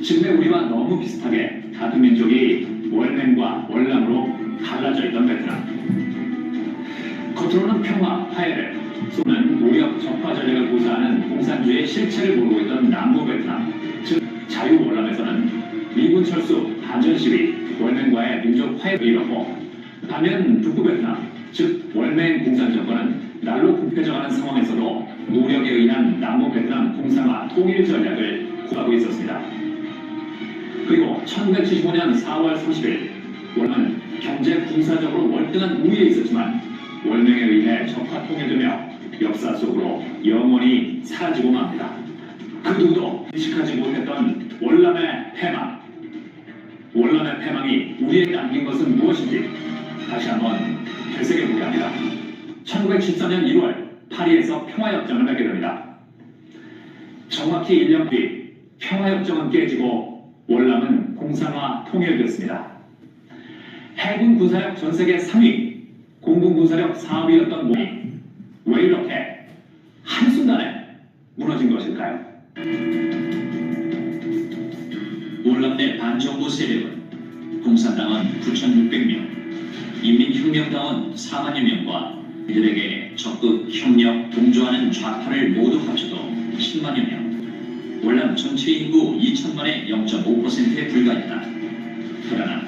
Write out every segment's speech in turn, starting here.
지금의 우리와 너무 비슷하게 같은 민족이 월맹과 월남으로 갈라져 있던 베트남. 겉으로는 평화, 화해를, 속은 무력 적화 전략을 고수하는 공산주의의 실체를 모르고 있던 남부 베트남, 즉 자유월남에서는 미군 철수, 반전 시위, 월맹과의 민족 화해를 이뤘고, 반면 북부 베트남, 즉 월맹 공산 정권은 날로 부패져가는 상황에서도 무력에 의한 남부 베트남 공산화 통일 전략을 고수하고 있었습니다. 그리고 1975년 4월 30일 월남은 경제 군사적으로 월등한 우위에 있었지만 월맹에 의해 적화 통일되며 역사 속으로 영원히 사라지고 맙니다. 그 누구도 인식하지 못했던 월남의 패망. 월남의 패망이 우리에게 남긴 것은 무엇인지 다시 한번 되새겨보게 합니다. 1974년 1월 파리에서 평화협정을 맺게 됩니다. 정확히 1년 뒤 평화협정은 깨지고 월남은 공산화 통일됐습니다. 해군 군사력 전 세계 3위, 공군 군사력 4위였던 몸이 왜 이렇게 한순간에 무너진 것일까요? 월남 내 반정부 세력은 공산당원 9,600명, 인민혁명당원 4만여 명과 이들에게 적극 협력, 동조하는 좌파를 모두 합쳐도 10만여 명, 월남 전체 인구 2천만의 0.5%에 불과했다. 그러나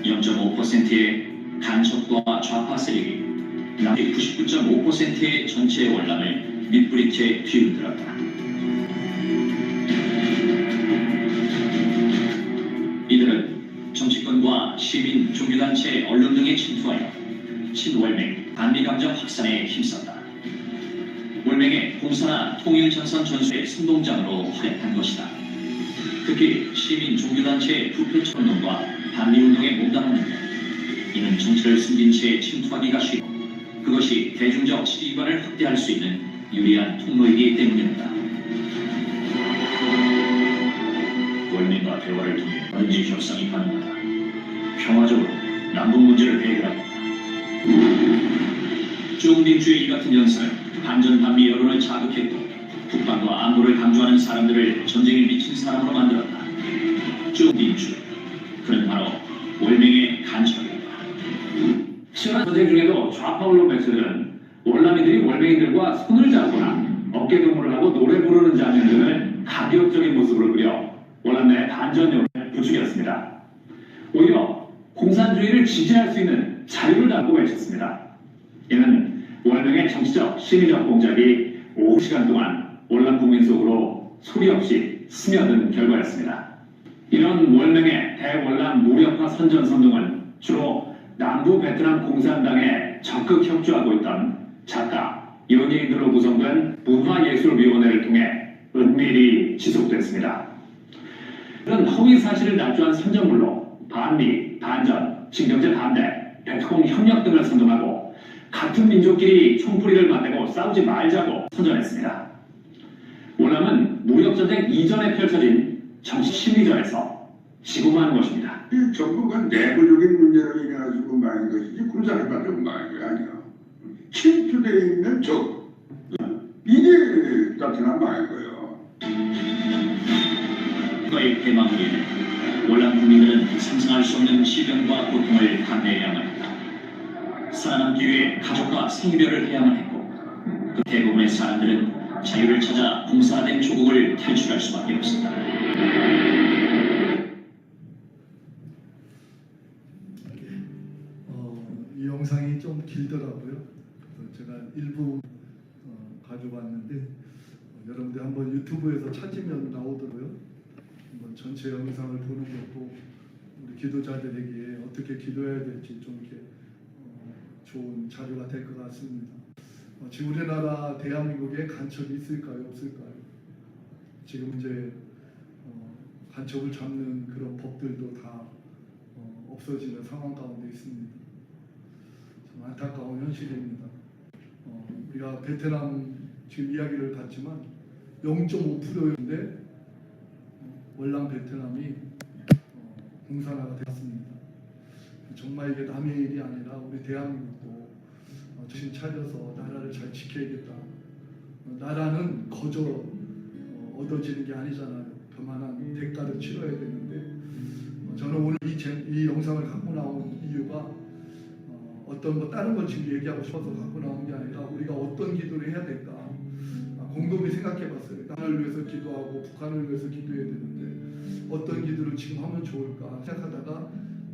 0.5%의 간첩과 좌파 세력이 나머지 99.5%의 전체 월남을 밑부리채 뒤흔들었다. 이들은 정치권과 시민, 종교단체, 언론 등에 침투하여 친월맹, 반미감정 확산에 힘썼다. 월맹의 공산화 통일전선 전술의 선동장으로 활약한 것이다. 특히 시민, 종교단체의 부패천동과 반미운동에 몸담았는데 이는 정체를 숨긴 채 침투하기가 쉽고 그것이 대중적 지휘관을 확대할 수 있는 유리한 통로이기 때문이었다. 월맹과 대화를 통해 언제 협상이 가능하다. 평화적으로 남북 문제를 해결하겠다. 쭈웅딩주의 이 같은 연설은 반전 반미 여론을 자극했고 북방과 안보를 강조하는 사람들을 전쟁에 미친 사람으로 만들었다. 쭈웅딩주, 그는 바로 월맹의 간첩이었다. 치열한 전쟁 중에도 좌파 언론 매체들은 월남이들이 월맹이들과 손을 잡거나 어깨 동무를 하고 노래 부르는 장면 등을 가격적인 모습으로 그려 월남 내 반전 여론을 부추겼습니다. 오히려 공산주의를 지지할 수 있는 자유를 담고 외쳤습니다. 이는 월맹의 정치적, 심리적 공작이 오랜 시간 동안 월남 국민 속으로 소리 없이 스며든 결과였습니다. 이런 월맹의 대월남 무력화 선전선동은 주로 남부 베트남 공산당에 적극 협조하고 있던 작가, 연예인들로 구성된 문화예술위원회를 통해 은밀히 지속됐습니다. 이런 허위 사실을 날조한 선전물로 반미, 반전, 진경제 반대, 베트콩 협력 등을 선동하고 같은 민족끼리 총뿌리를 맞대고 싸우지 말자고 선전했습니다. 월남은 무력전쟁 이전에 펼쳐진 정치 심리전에서 지고만 것입니다. 이 정부가 내부적인 문제로 인해 가지고 망한 것이지 군사를 가지고 망한 게 아니야. 침투되어 있는 적 이게 나타나 망한 거예요. 국가의 패망으로 인해 월남 국민들은 상상할 수 없는 시련과 고통을 감내해야만 했다. 살아남기 위해 가족과 생이별을 해야만 했고 그 대부분의 사람들은 자유를 찾아 공산화된 조국을 탈출할 수밖에 없었다. 이 영상이 좀 길더라고요. 제가 일부 가져봤는데 여러분들 한번 유튜브에서 찾으면 나오더라고요. 한번 전체 영상을 보는 것도 우리 기도자들에게 어떻게 기도해야 될지 좀 이렇게 좋은 자료가 될 것 같습니다. 지금 우리나라 대한민국에 간첩이 있을까요, 없을까요? 지금 이제 간첩을 잡는 그런 법들도 다 없어지는 상황 가운데 있습니다. 좀 안타까운 현실입니다. 우리가 베트남 지금 이야기를 봤지만 0.5%였는데 월남 베트남이 공산화가 되었습니다. 정말 이게 남의 일이 아니라 우리 대한민국도 정신 차려서 나라를 잘 지켜야겠다. 나라는 거저 얻어지는 게 아니잖아요. 그만한 대가를 치러야 되는데 저는 오늘 이 영상을 갖고 나온 이유가 어떤 뭐 다른 걸 지금 얘기하고 싶어서 갖고 나온 게 아니라 우리가 어떤 기도를 해야 될까 곰곰이 생각해봤어요. 땅을 위해서 기도하고 북한을 위해서 기도해야 되는데 어떤 기도를 지금 하면 좋을까 생각하다가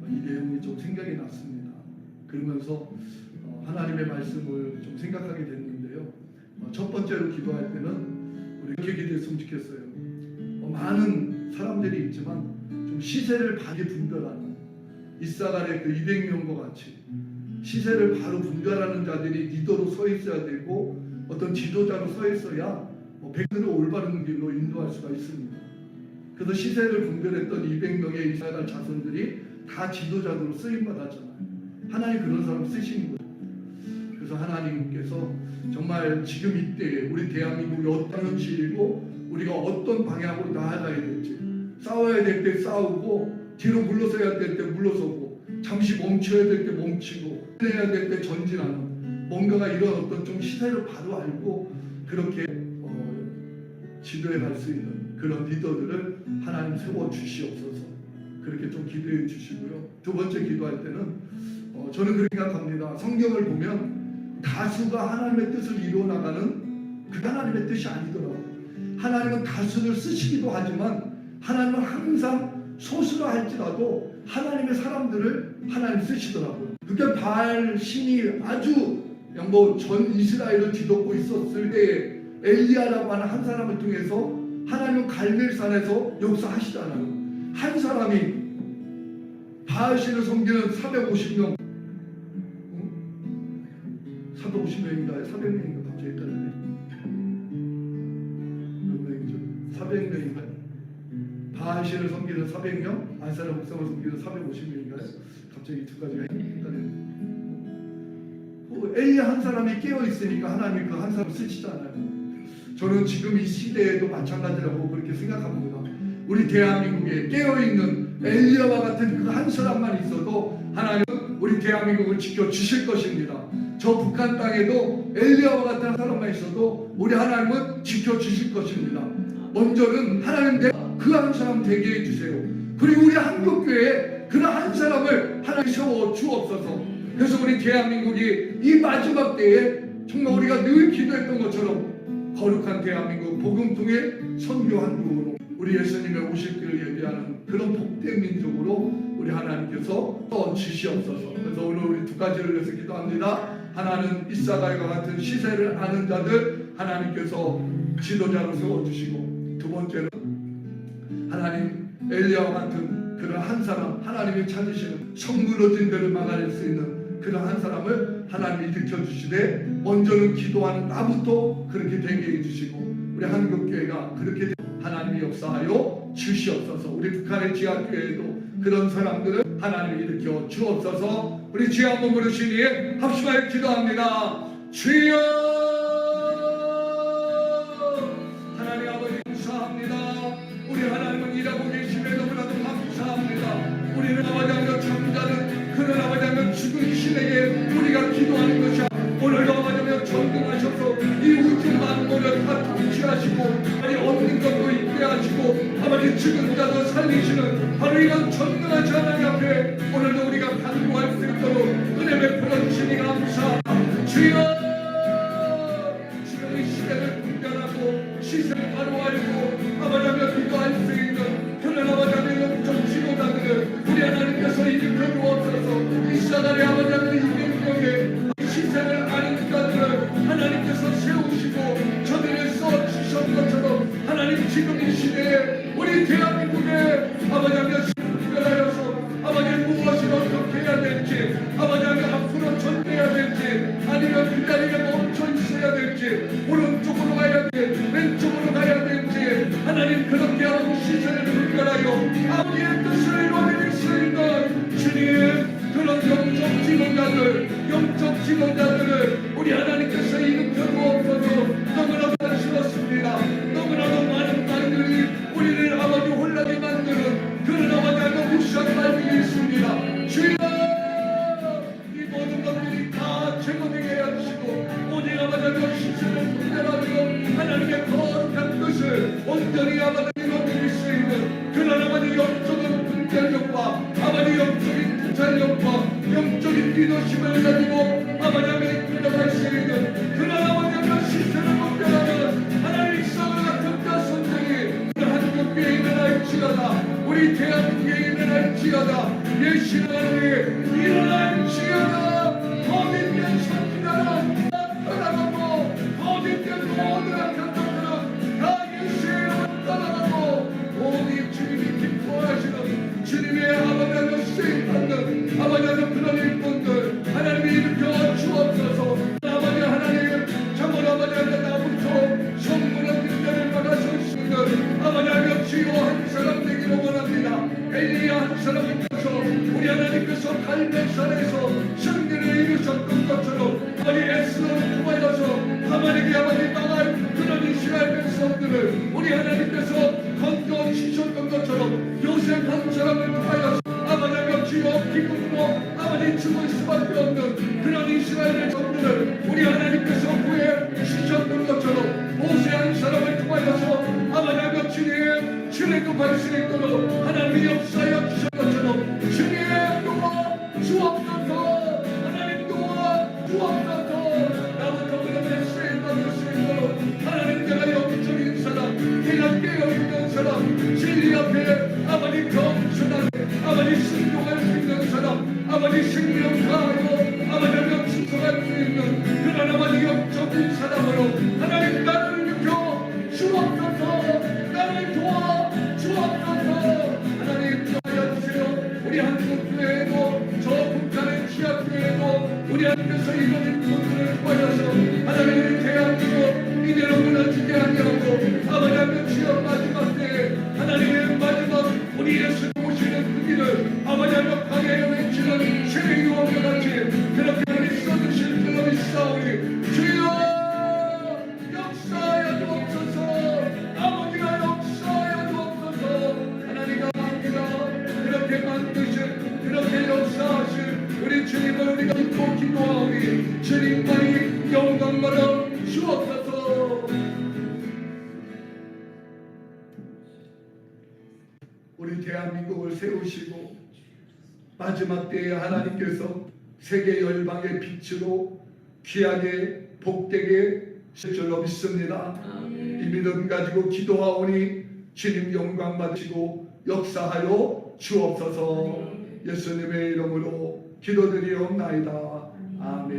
이 내용이 좀 생각이 났습니다. 그러면서 하나님의 말씀을 좀 생각하게 됐는데요. 첫 번째로 기도할 때는 우리 이렇게 기도했으면 좋겠어요. 많은 사람들이 있지만 좀 시세를 바르게 분별하는 이사갈의 그 200명과 같이 시세를 바로 분별하는 자들이 리더로 서 있어야 되고 어떤 지도자로 서 있어야 백성을 올바른 길로 인도할 수가 있습니다. 그래서 시세를 분별했던 200명의 이스라엘 자손들이 다 지도자로 쓰임 받았잖아요. 하나님 그런 사람 쓰시는 거예요. 그래서 하나님께서 정말 지금 이때 우리 대한민국이 어떤 현실이고 우리가 어떤 방향으로 나아가야 될지 싸워야 될 때 싸우고 뒤로 물러서야 될 때 물러서고 잠시 멈춰야 될 때 멈추고 해야 될 때 전진하는 뭔가가 이런 어떤 좀 시세를 바로 알고 그렇게 지도해 갈 수 있는 그런 리더들을 하나님 세워 주시옵소서. 그렇게 좀 기도해 주시고요. 두 번째 기도할 때는 저는 그렇게 생각합니다. 성경을 보면 다수가 하나님의 뜻을 이루어 나가는 그 하나님의 뜻이 아니더라고요. 하나님은 다수를 쓰시기도 하지만 하나님은 항상 소수라 할지라도 하나님의 사람들을 하나님 쓰시더라고요. 그러니까 바알 신이 아주 전 이스라엘을 뒤덮고 있었을 때에 엘리야라고 하는 한 사람을 통해서 하나님은 갈멜산에서 역사하시잖아요. 한 사람이 바알 신을 섬기는 450명 450명인가요? 400명인가? 갑자기 헷갈리네. 몇 명이죠? 400명인가요? 바알 신을 섬기는 400명? 안사라 목상을 섬기는 450명인가요? 갑자기 두 가지가 헷갈리네. 엘리야 한 사람이 깨어있으니까 하나님이 그 한 사람을 쓰시잖아요. 저는 지금 이 시대에도 마찬가지라고 그렇게 생각합니다. 우리 대한민국에 깨어있는 엘리야와 같은 그 한 사람만 있어도 하나님은 우리 대한민국을 지켜주실 것입니다. 저 북한 땅에도 엘리야와 같은 사람만 있어도 우리 하나님은 지켜주실 것입니다. 먼저는 하나님 그 한 사람 되게 해주세요. 그리고 우리 한국교회에 그런 한 사람을 하나님 세워 주옵소서. 그래서 우리 대한민국이 이 마지막 때에 정말 우리가 늘 기도했던 것처럼 거룩한 대한민국 복음통의 선교 한국으로 우리 예수님의 오실 길을 예비하는 그런 복된 민족으로 우리 하나님께서 주시옵소서. 그래서 오늘 우리 두 가지를 위해서 기도합니다. 하나는 이사갈과 같은 시세를 아는 자들 하나님께서 지도자로 세워주시고, 두 번째는 하나님 엘리야와 같은 그런 한 사람, 하나님이 찾으시는 성무너진 데를 막아낼 수 있는 그런 한 사람을 하나님이 일으켜주시되, 먼저는 기도하는 나부터 그렇게 되게 해주시고 우리 한국교회가 그렇게 하나님이 역사하여 주시옵소서. 우리 북한의 지하교회에도 그런 사람들을 하나님이 일으켜 주옵소서. 우리 주여 한번 부르시니 합심하여 기도합니다. 주여, 하나님 아버지 감사합니다. 우리 하나님은 일하고 계심에 너무나도 감사합니다. 우리는 아버지하며 잠자는 그런 아버지하며 죽은 신에게 우리가 기도하는 것이 오늘도 아버지하며 전능하셔서 이 우주 만물을 다 통치하시고 아니 얻는 것도 있게 하시고 아버지 죽은 자도 살리시는 바로 이런 전능하신 하나님 앞에 오늘도 우리가 간구할 수 있도록 은혜 베풀어 주시니 감사합니다. 주여, 지금 이 시대를 분별하고 시세를 바로 알고 아버지하며 기도할 수 있는 그런 아버지하며 영적 지도자들을 우리 하나님께서 일으켜 주옵소서. 이스라엘의 아버지하며 이명령에 시세를 아는 자들을 하나님께서 세우시고 저들을 써주신 것처럼 하나님 지금 이 시대에 우리 대한민국에 아버지하며 분별하여서 아버지 무엇을 어떻게 해야 될지 아버지하며 앞으로 전해야 될지 아니면 그 자리에 멈춰 있어야 될지 오른쪽으로 가야 될지 왼쪽으로 가야 될지 하나님 그렇게 하고 시세를 분별하여 아버지의 뜻을 이루어낼 수 있는 주님 그런 영적 지도자들을 우리 하나님께서 일으켜 주옵소서. 너무나도 안쓰럽습니다. 너무나도 많은 말들이 우리를 아버지 혼란에 만드는 그런 아버지하고 무시한 말들이 있습니다. 주여, 이 모든 것들이 다 제거되게 해주시고 오직 아버지하고 시세를 분별하며 하나님의 거룩한 뜻을 온전히 주님 믿으심을 가지고 아버지 하나님 끌어갈 수 있는 그런 아버지 하나님 시스템을 목표하는 하나님 성을 같은 자손들이 우리 한국교회에 일어날지어다. 우리 대한민국에 일어날지어다. 예수님 하나님 일어날지어다. 거짓된 선지자는 떠나가고 거짓된 모든 악한 것들은 다 예수의 이름을 떠나가고 오직 주님이 기뻐하시는 주님의 아버지 하나님 수행받는 아버지 하나님 그런 일꾼들 하나님이 일으켜 주옵소서. 아버지 하나님 정말 아버지 하나님 나부터 성문의 문제를 받아서 쓰는 아버지 하나님 주여 한 사람 되기를 원합니다. 엘리야 한 사람을 통해서 우리 하나님께서 갈멜산에서 승리를 이루셨던 것처럼 아버지 에스더를 통하여서 하나님이 아버지 망할 그런 이스라엘 백성들을 우리 하나님께서 건져주셨던 것처럼 요셉 한 사람을 통하여서 아버지 하나님 주여 기쁨으로 아버지 죽을 수밖에 없는 그런 이스라엘의 정들을 우리 하나님께서 구해 주셨던 것처럼 모세 한 사람을 통하여서 아버지 하나님 주님 출애굽할 수 있도록 하나님이 역사하여 주신 것처럼 주님 도와 주옵소서. 하나님 도와 주옵소서. 나부터 그런 쓰임받을 수 있도록 하나님 내가 영적인 사람 내가 깨어있는 사람 진리 앞에 아버지 겸손하게 아버지 순종할 수 있는 사람 아버지 생명 다하여 아버지 하나님 충성할 수 있는 그런 아버지 영적인 사람으로 하나님 나를 일으켜 주옵소서. 나를 도와 주옵소서. 하나님 도와여 주세요. 우리 한국교회도 저 북한의 취약교회도 우리 하나님께서 이런 일꾼들을 도와줘서 하나님의 대한민국 이대로 무너지게 아니하고 아버지 하나님 주여 마지막 때에 하나님의 마지막 우리 예수 오시는 그 길을 아버지 하나님 강하여 외치는 세례 요한과 같이 그렇게 하나님 써주실 그런 싸우리 주여 역사하여 주옵소서. 아버지가 역사하여 주옵소서. 하나님과 합니다. 그렇게 만드신 그렇게 역사하신 우리 주님을 우리가 믿고 기도하오니 주님만이 영광받아 주옵소서. 우리 대한민국을 세우시고 마지막 때에 하나님께서 세계 열방의 빛으로 귀하게 복되게 실 줄로 믿습니다. 이 믿음 가지고 기도하오니 주님 영광 받으시고 역사하여 주옵소서. 예수님의 이름으로 기도드리옵나이다. 아멘.